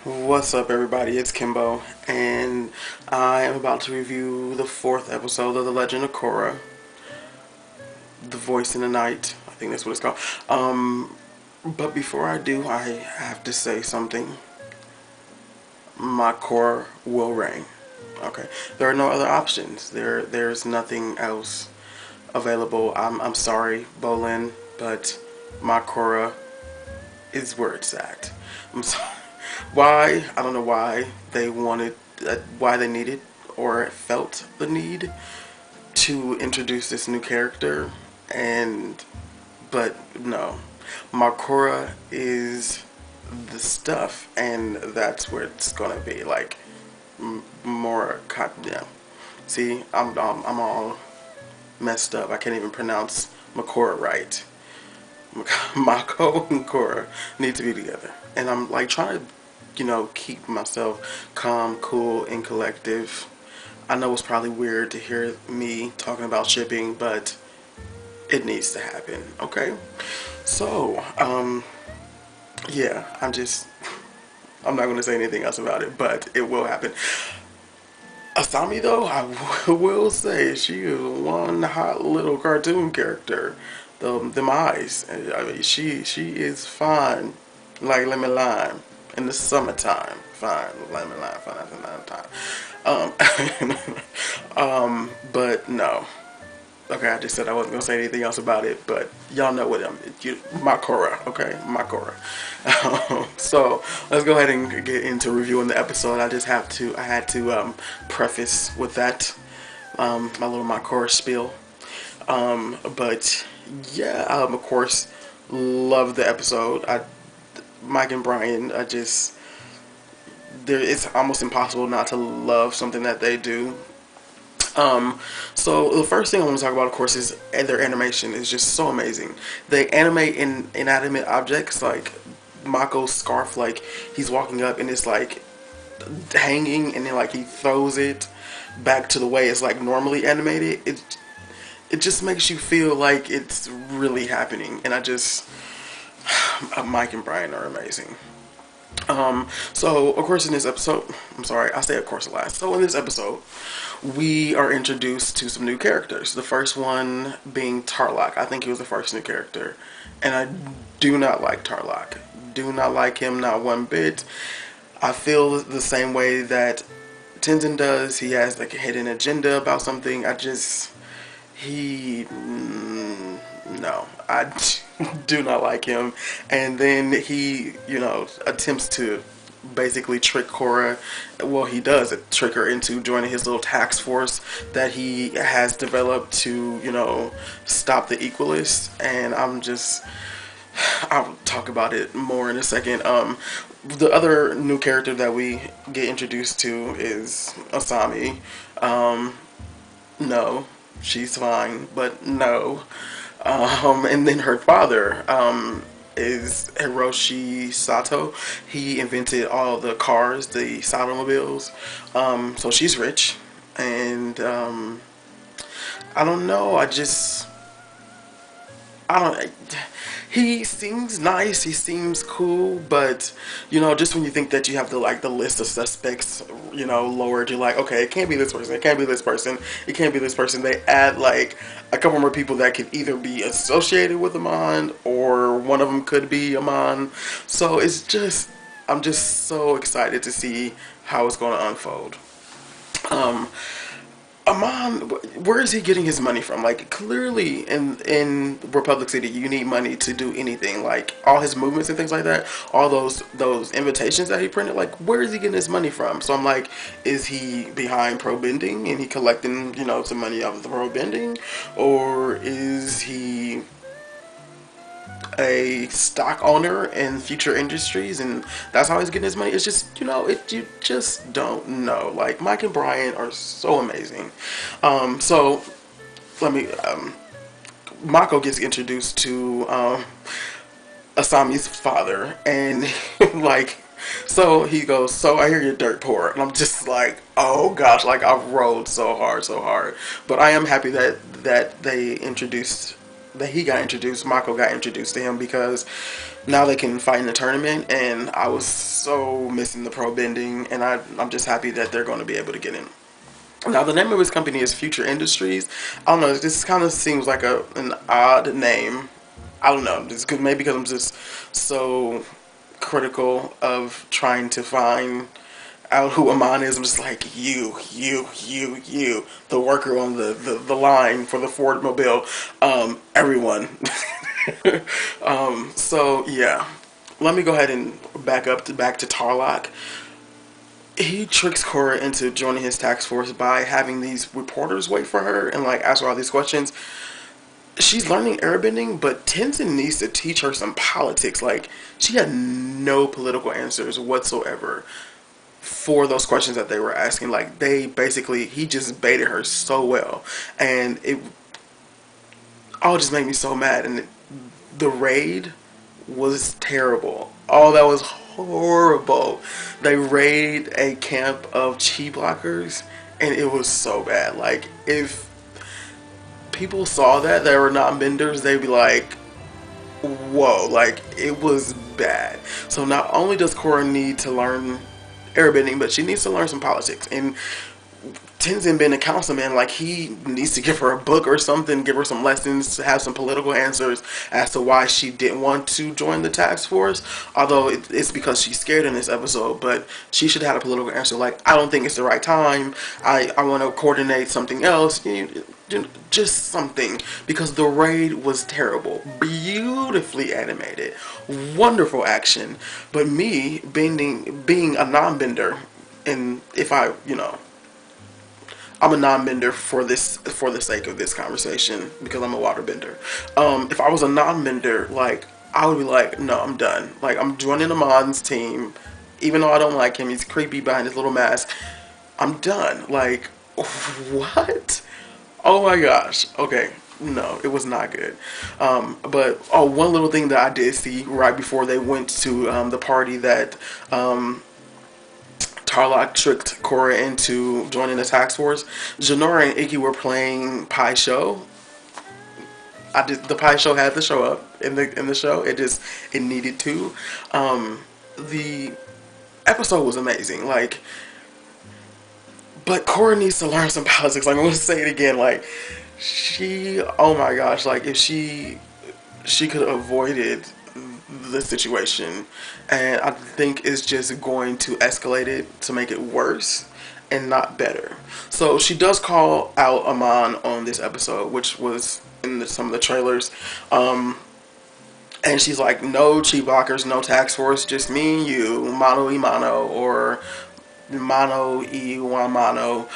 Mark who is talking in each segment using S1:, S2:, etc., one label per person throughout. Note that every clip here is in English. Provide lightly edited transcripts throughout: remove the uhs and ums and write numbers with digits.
S1: What's up, everybody? It's Kimbo, and I am about to review the fourth episode of The Legend of Korra, The Voice in the Night. I think that's what it's called. But before I do, I have to say something. MaKorra will reign. Okay, there are no other options. There's nothing else available. I'm sorry, Bolin, but MaKorra is where it's at. I'm sorry. Why? I don't know why they wanted, why they needed or felt the need to introduce this new character, and but no, MaKorra is the stuff, and that's where it's gonna be. Like more, yeah. See, I'm all messed up. I can't even pronounce MaKorra right. Mako and Korra need to be together. And I'm like trying to, keep myself calm, cool, and collective. I know it's probably weird to hear me talking about shipping, but it needs to happen, okay? So, yeah, I'm not going to say anything else about it, but it will happen. Asami, though, I will say she is one hot little cartoon character. Them eyes. I mean, she is fine, like lemon lime in the summertime. Fine, lemon lime, fine at the night time. But no. Okay, I just said I wasn't gonna say anything else about it, but y'all know what MaKorra, okay, MaKorra. So let's go ahead and get into reviewing the episode. I had to preface with that, my little MaKorra spiel. But yeah, of course, love the episode. Mike and Brian, it's almost impossible not to love something that they do. So the first thing I want to talk about, of course, is their animation is just so amazing. They animate in inanimate objects like Mako's scarf, like he's walking up and it's like hanging, and then like he throws it back to the way it's like normally animated. It just makes you feel like it's really happening, and Mike and Brian are amazing. So of course in this episode, I'm sorry, I say of course a lot. So in this episode, we are introduced to some new characters. The first one being Tarlok. I think he was the first new character, and I do not like Tarlok. Do not like him, not one bit. I feel the same way that Tenzin does. He has like a hidden agenda about something. No, I do not like him. And then he, attempts to basically trick Korra. Well, he does trick her into joining his little task force that he has developed to, stop the Equalists. And I'll talk about it more in a second. The other new character that we get introduced to is Asami. No, she's fine, but no. And then her father is Hiroshi Sato. He invented all the cars, the automobiles. So she's rich, and I don't know. I don't. He seems nice. He seems cool, but just when you think that you have the list of suspects, lowered, you're like, okay, it can't be this person. It can't be this person. It can't be this person. They add like a couple more people that could either be associated with Amon, or one of them could be Amon. So I'm just so excited to see how it's going to unfold. Um, Amon, where is he getting his money from? Like, clearly in Republic City, you need money to do anything. Like, all his movements and things like that, all those invitations that he printed, like, where is he getting his money from? So I'm like, is he behind pro bending and he collecting, some money out of the pro bending? Or is he a stock owner in future industries, and that's how he's getting his money? It's just, you just don't know. Like, Mike and Brian are so amazing. So let me Mako gets introduced to Asami's father, and like, so he goes, so I hear you're dirt poor, and I'm just like, oh gosh, like I've rolled so hard, but I am happy that they introduced that he got introduced, Mako got introduced to him, because now they can fight in the tournament, and I was so missing the pro bending, and I'm just happy that they're going to be able to get in. Now, the name of his company is Future Industries. I don't know, this kind of seems like an odd name. I don't know, just maybe because I'm just so critical of trying to find out who Amon is. I'm just like, you, the worker on the line for the Ford Mobile, everyone. So yeah, let me go ahead and back to Tarlock. He tricks Korra into joining his task force by having these reporters wait for her and like ask her all these questions. She's learning airbending, but Tenzin needs to teach her some politics. Like, she had no political answers whatsoever for those questions that they were asking. Like, he just baited her so well, and it all just made me so mad. And the raid was terrible. Oh, that was horrible. They raid a camp of chi blockers, and it was so bad. Like, if people saw that they were not benders, they'd be like, whoa, like, it was bad. So not only does Korra need to learn airbending, but she needs to learn some politics. And Tenzin being a councilman, like, he needs to give her a book or something, give her some lessons, to have some political answers as to why she didn't want to join the task force. Although it's because she's scared in this episode, but she should have had a political answer. Like, I don't think it's the right time. I want to coordinate something else. Just something, because the raid was terrible. Beautifully animated, wonderful action, but me being a non-bender, and if I'm a non-bender for the sake of this conversation, because I'm a water bender. If I was a non-bender, like, I would be like, no, I'm done. Like, I'm joining Amon's team, even though I don't like him. He's creepy behind his little mask. I'm done. Like, what? Oh my gosh. Okay. No, it was not good. But one little thing that I did see right before they went to the party that Tarlock tricked Korra into joining the task force. Janora and Ikki were playing Pai Show. The Pai Show had to show up in the show. It needed to. The episode was amazing. Like, but Korra needs to learn some politics. Like, I'm gonna say it again. Like, oh my gosh, like, if she could have avoided the situation, and I think it's just going to escalate it to make it worse and not better. So she does call out Amon on this episode, which was in some of the trailers. And she's like, no chi blockers, no task force, just me and you, mano y mano, or mano y one mano.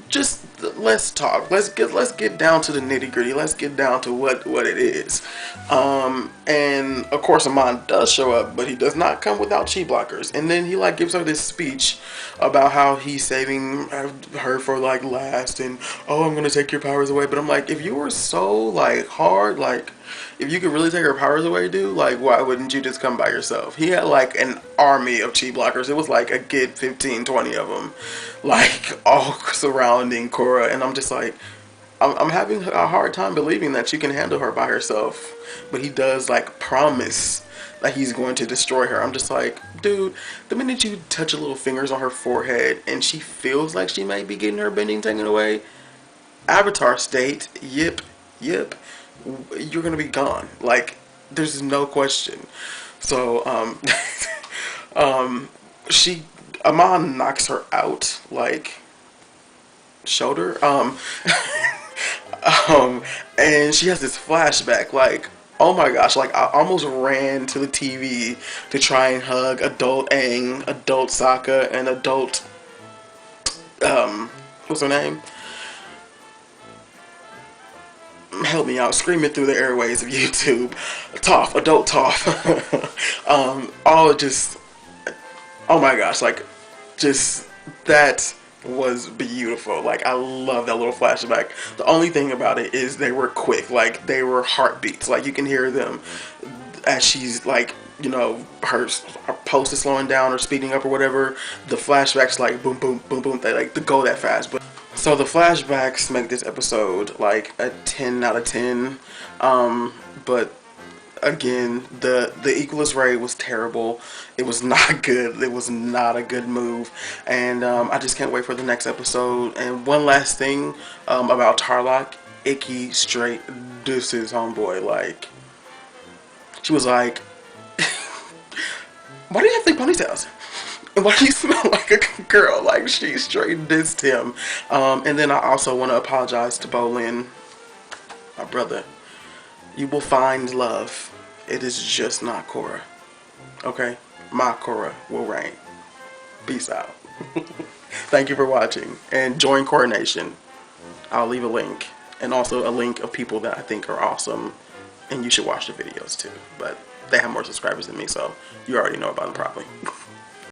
S1: Just let's talk. Let's get down to the nitty gritty. Let's get down to what it is. And of course Amon does show up, but he does not come without chi blockers. And then he like gives her this speech about how he's saving her for like last, and oh, I'm gonna take your powers away. But I'm like, if you were so like hard, like, if you could really take her powers away, dude, like, why wouldn't you just come by yourself? He had like an army of chi blockers. It was like a good 15, 20 of them, like, all surrounding Korra. And I'm just like, I'm having a hard time believing that she can handle her by herself. But he does like promise that he's going to destroy her. I'm just like, dude, the minute you touch a little fingers on her forehead and she feels like she might be getting her bending taken away, Avatar state, yip, you're gonna be gone. Like, there's no question. So Amon knocks her out, like, shoulder, and she has this flashback, like, oh my gosh, like, I almost ran to the TV to try and hug adult Aang, adult Sokka, and adult what's her name? Help me out, screaming through the airways of YouTube. Toph, adult Toph. All just, oh my gosh, like, just, that was beautiful. Like, I love that little flashback. The only thing about it is they were quick, like, they were heartbeats. Like, you can hear them as she's like, her pulse is slowing down or speeding up or whatever. The flashbacks, like, boom, boom, boom, boom. They like to go that fast. But So the flashbacks make this episode like a 10 out of 10. But again, the equalist raid was terrible. It was not good. It was not a good move, and I just can't wait for the next episode. And one last thing about Tarlock, Icky straight deuces homeboy. Like, she was like, "Why do you have three ponytails? And why do you smell like a girl?" Like, she straight dissed him. And then I also want to apologize to Bolin, my brother. You will find love. It is just not Korra. Okay? MaKorra will reign. Peace out. Thank you for watching. And join Korra Nation. I'll leave a link. And also a link of people that I think are awesome. And you should watch the videos too. But they have more subscribers than me, so you already know about them probably.